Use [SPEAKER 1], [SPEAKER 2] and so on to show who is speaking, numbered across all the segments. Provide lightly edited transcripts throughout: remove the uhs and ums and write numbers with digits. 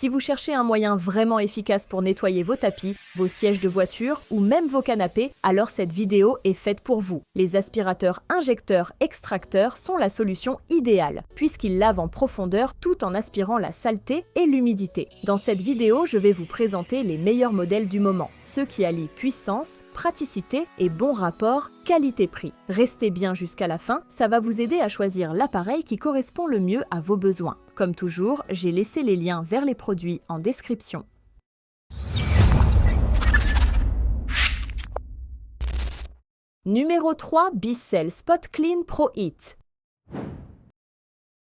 [SPEAKER 1] Si vous cherchez un moyen vraiment efficace pour nettoyer vos tapis, vos sièges de voiture ou même vos canapés, alors cette vidéo est faite pour vous. Les aspirateurs injecteurs-extracteurs sont la solution idéale, puisqu'ils lavent en profondeur tout en aspirant la saleté et l'humidité. Dans cette vidéo, je vais vous présenter les meilleurs modèles du moment, ceux qui allient puissance, praticité et bon rapport qualité-prix. Restez bien jusqu'à la fin, ça va vous aider à choisir l'appareil qui correspond le mieux à vos besoins. Comme toujours, j'ai laissé les liens vers les produits en description. Numéro 3, Bissell Spot Clean Pro Heat.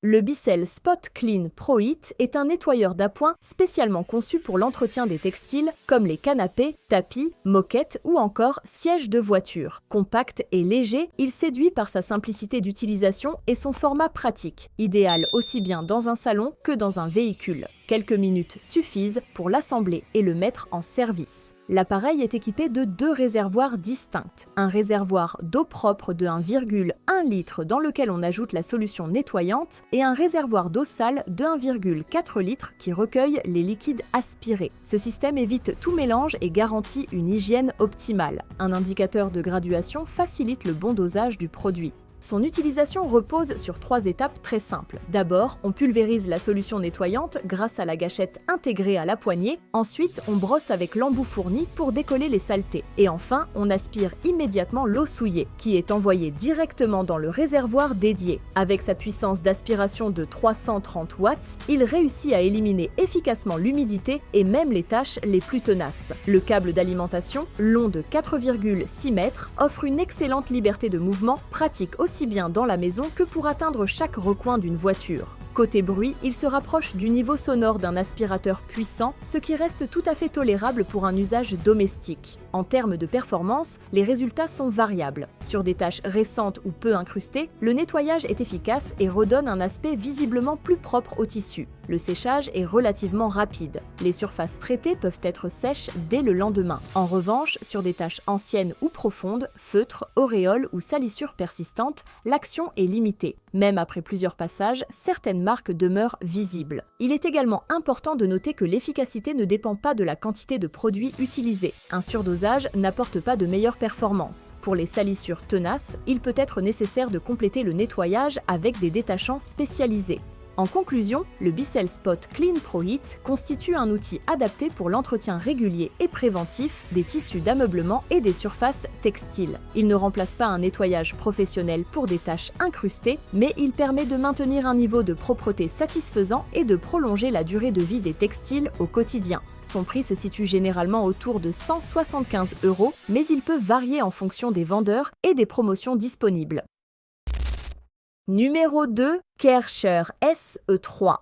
[SPEAKER 1] Le Bissell Spot Clean Pro Heat est un nettoyeur d'appoint spécialement conçu pour l'entretien des textiles comme les canapés, tapis, moquettes ou encore sièges de voiture. Compact et léger, il séduit par sa simplicité d'utilisation et son format pratique, idéal aussi bien dans un salon que dans un véhicule. Quelques minutes suffisent pour l'assembler et le mettre en service. L'appareil est équipé de 2 réservoirs distincts. Un réservoir d'eau propre de 1,1 litre dans lequel on ajoute la solution nettoyante et un réservoir d'eau sale de 1,4 litre qui recueille les liquides aspirés. Ce système évite tout mélange et garantit une hygiène optimale. Un indicateur de graduation facilite le bon dosage du produit. Son utilisation repose sur 3 étapes très simples. D'abord, on pulvérise la solution nettoyante grâce à la gâchette intégrée à la poignée. Ensuite, on brosse avec l'embout fourni pour décoller les saletés. Et enfin, on aspire immédiatement l'eau souillée, qui est envoyée directement dans le réservoir dédié. Avec sa puissance d'aspiration de 330 watts, il réussit à éliminer efficacement l'humidité et même les tâches les plus tenaces. Le câble d'alimentation, long de 4,6 mètres, offre une excellente liberté de mouvement, pratique aussi bien dans la maison que pour atteindre chaque recoin d'une voiture. Côté bruit, il se rapproche du niveau sonore d'un aspirateur puissant, ce qui reste tout à fait tolérable pour un usage domestique. En termes de performance, les résultats sont variables. Sur des tâches récentes ou peu incrustées, le nettoyage est efficace et redonne un aspect visiblement plus propre au tissu. Le séchage est relativement rapide. Les surfaces traitées peuvent être sèches dès le lendemain. En revanche, sur des tâches anciennes ou profondes, feutres, auréoles ou salissures persistantes, l'action est limitée. Même après plusieurs passages, certaines marques demeurent visibles. Il est également important de noter que l'efficacité ne dépend pas de la quantité de produits utilisés. Un surdosage n'apporte pas de meilleure performance. Pour les salissures tenaces, il peut être nécessaire de compléter le nettoyage avec des détachants spécialisés. En conclusion, le Bissell Spot Clean Pro Heat constitue un outil adapté pour l'entretien régulier et préventif des tissus d'ameublement et des surfaces textiles. Il ne remplace pas un nettoyage professionnel pour des tâches incrustées, mais il permet de maintenir un niveau de propreté satisfaisant et de prolonger la durée de vie des textiles au quotidien. Son prix se situe généralement autour de 175 €, mais il peut varier en fonction des vendeurs et des promotions disponibles. Numéro 2, Kärcher SE3.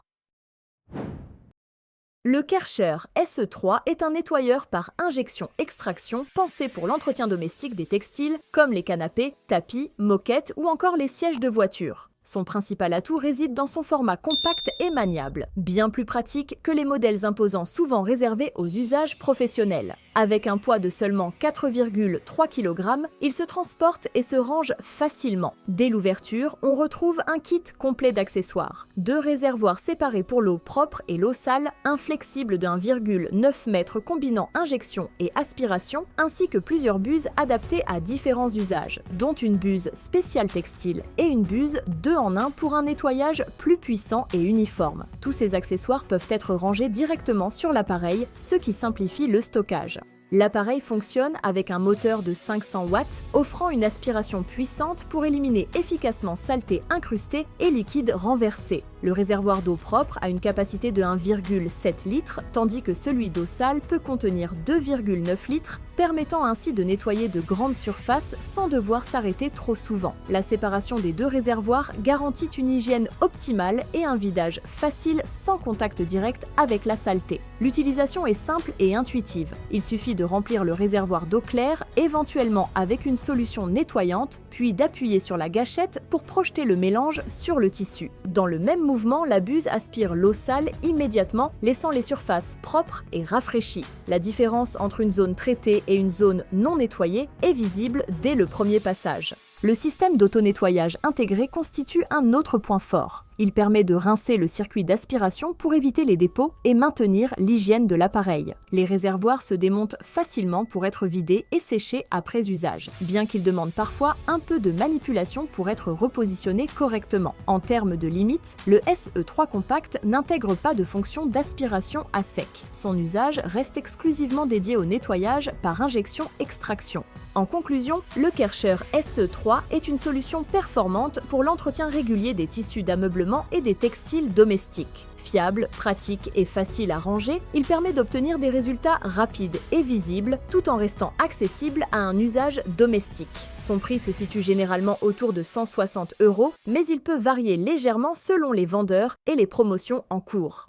[SPEAKER 1] Le Kärcher SE3 est un nettoyeur par injection-extraction pensé pour l'entretien domestique des textiles comme les canapés, tapis, moquettes ou encore les sièges de voiture. Son principal atout réside dans son format compact et maniable, bien plus pratique que les modèles imposants souvent réservés aux usages professionnels. Avec un poids de seulement 4,3 kg, il se transporte et se range facilement. Dès l'ouverture, on retrouve un kit complet d'accessoires. 2 réservoirs séparés pour l'eau propre et l'eau sale, un flexible de 1,9 m combinant injection et aspiration, ainsi que plusieurs buses adaptées à différents usages, dont une buse spéciale textile et une buse 2 en 1 pour un nettoyage plus puissant et uniforme. Tous ces accessoires peuvent être rangés directement sur l'appareil, ce qui simplifie le stockage. L'appareil fonctionne avec un moteur de 500 watts, offrant une aspiration puissante pour éliminer efficacement saleté incrustée et liquide renversé. Le réservoir d'eau propre a une capacité de 1,7 litres, tandis que celui d'eau sale peut contenir 2,9 litres, permettant ainsi de nettoyer de grandes surfaces sans devoir s'arrêter trop souvent. La séparation des 2 réservoirs garantit une hygiène optimale et un vidage facile sans contact direct avec la saleté. L'utilisation est simple et intuitive. Il suffit de remplir le réservoir d'eau claire, éventuellement avec une solution nettoyante, puis d'appuyer sur la gâchette pour projeter le mélange sur le tissu. Dans le même mouvement, la buse aspire l'eau sale immédiatement, laissant les surfaces propres et rafraîchies. La différence entre une zone traitée et une zone non nettoyée est visible dès le premier passage. Le système d'auto-nettoyage intégré constitue un autre point fort. Il permet de rincer le circuit d'aspiration pour éviter les dépôts et maintenir l'hygiène de l'appareil. Les réservoirs se démontent facilement pour être vidés et séchés après usage, bien qu'ils demandent parfois un peu de manipulation pour être repositionnés correctement. En termes de limite, le SE3 Compact n'intègre pas de fonction d'aspiration à sec. Son usage reste exclusivement dédié au nettoyage par injection-extraction. En conclusion, le Kärcher SE3 est une solution performante pour l'entretien régulier des tissus d'ameublement et des textiles domestiques. Fiable, pratique et facile à ranger, il permet d'obtenir des résultats rapides et visibles tout en restant accessible à un usage domestique. Son prix se situe généralement autour de 160 €, mais il peut varier légèrement selon les vendeurs et les promotions en cours.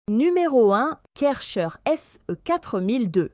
[SPEAKER 1] Numéro 1. Kärcher SE4002.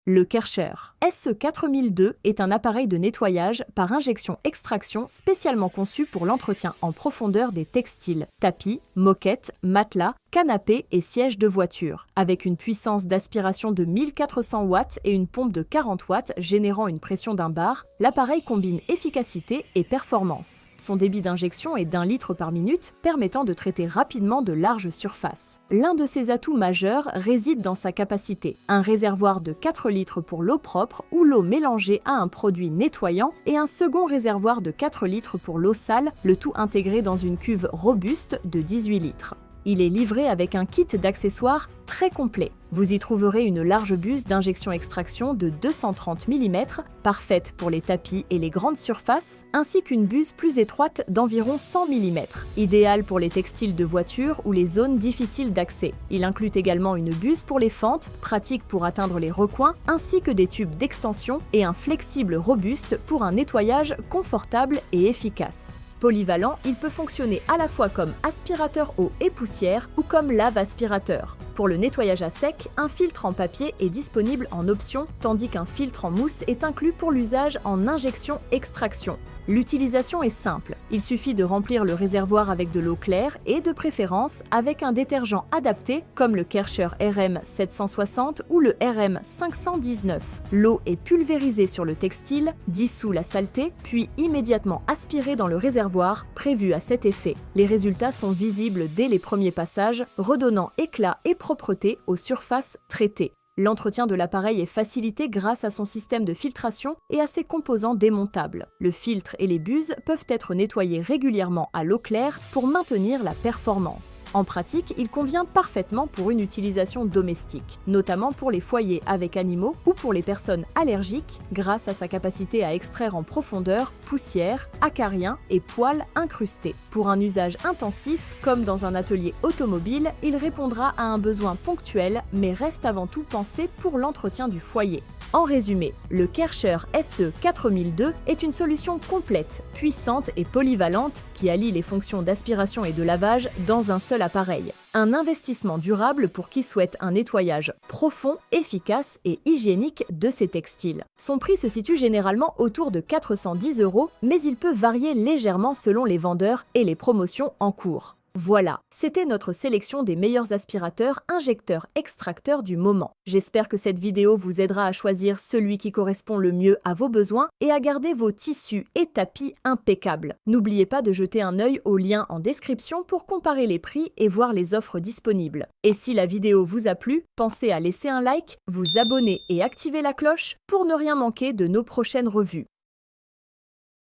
[SPEAKER 1] Le Kärcher SE4002 est un appareil de nettoyage par injection-extraction spécialement conçu pour l'entretien en profondeur des textiles, tapis, moquettes, matelas, canapés et sièges de voiture. Avec une puissance d'aspiration de 1400 watts et une pompe de 40 watts générant une pression d'un bar, l'appareil combine efficacité et performance. Son débit d'injection est d'1 litre par minute, permettant de traiter rapidement de larges surfaces. L'un de ses atouts majeurs réside dans sa capacité. Un réservoir de 4 litres pour l'eau propre ou l'eau mélangée à un produit nettoyant et un second réservoir de 4 litres pour l'eau sale, le tout intégré dans une cuve robuste de 18 litres. Il est livré avec un kit d'accessoires très complet. Vous y trouverez une large buse d'injection-extraction de 230 mm, parfaite pour les tapis et les grandes surfaces, ainsi qu'une buse plus étroite d'environ 100 mm, idéale pour les textiles de voiture ou les zones difficiles d'accès. Il inclut également une buse pour les fentes, pratique pour atteindre les recoins, ainsi que des tubes d'extension et un flexible robuste pour un nettoyage confortable et efficace. Polyvalent, il peut fonctionner à la fois comme aspirateur eau et poussière ou comme lave-aspirateur. Pour le nettoyage à sec, un filtre en papier est disponible en option, tandis qu'un filtre en mousse est inclus pour l'usage en injection-extraction. L'utilisation est simple. Il suffit de remplir le réservoir avec de l'eau claire et de préférence avec un détergent adapté comme le Kärcher RM 760 ou le RM 519. L'eau est pulvérisée sur le textile, dissout la saleté, puis immédiatement aspirée dans le réservoir prévu à cet effet. Les résultats sont visibles dès les premiers passages, redonnant éclat et propreté aux surfaces traitées. L'entretien de l'appareil est facilité grâce à son système de filtration et à ses composants démontables. Le filtre et les buses peuvent être nettoyés régulièrement à l'eau claire pour maintenir la performance. En pratique, il convient parfaitement pour une utilisation domestique, notamment pour les foyers avec animaux ou pour les personnes allergiques, grâce à sa capacité à extraire en profondeur poussière, acariens et poils incrustés. Pour un usage intensif, comme dans un atelier automobile, il répondra à un besoin ponctuel, mais reste avant tout pensé pour l'entretien du foyer. En résumé, le Kärcher SE4002 est une solution complète, puissante et polyvalente qui allie les fonctions d'aspiration et de lavage dans un seul appareil. Un investissement durable pour qui souhaite un nettoyage profond, efficace et hygiénique de ses textiles. Son prix se situe généralement autour de 410 €, mais il peut varier légèrement selon les vendeurs et les promotions en cours. Voilà, c'était notre sélection des meilleurs aspirateurs injecteurs-extracteurs du moment. J'espère que cette vidéo vous aidera à choisir celui qui correspond le mieux à vos besoins et à garder vos tissus et tapis impeccables. N'oubliez pas de jeter un œil au lien en description pour comparer les prix et voir les offres disponibles. Et si la vidéo vous a plu, pensez à laisser un like, vous abonner et activer la cloche pour ne rien manquer de nos prochaines revues.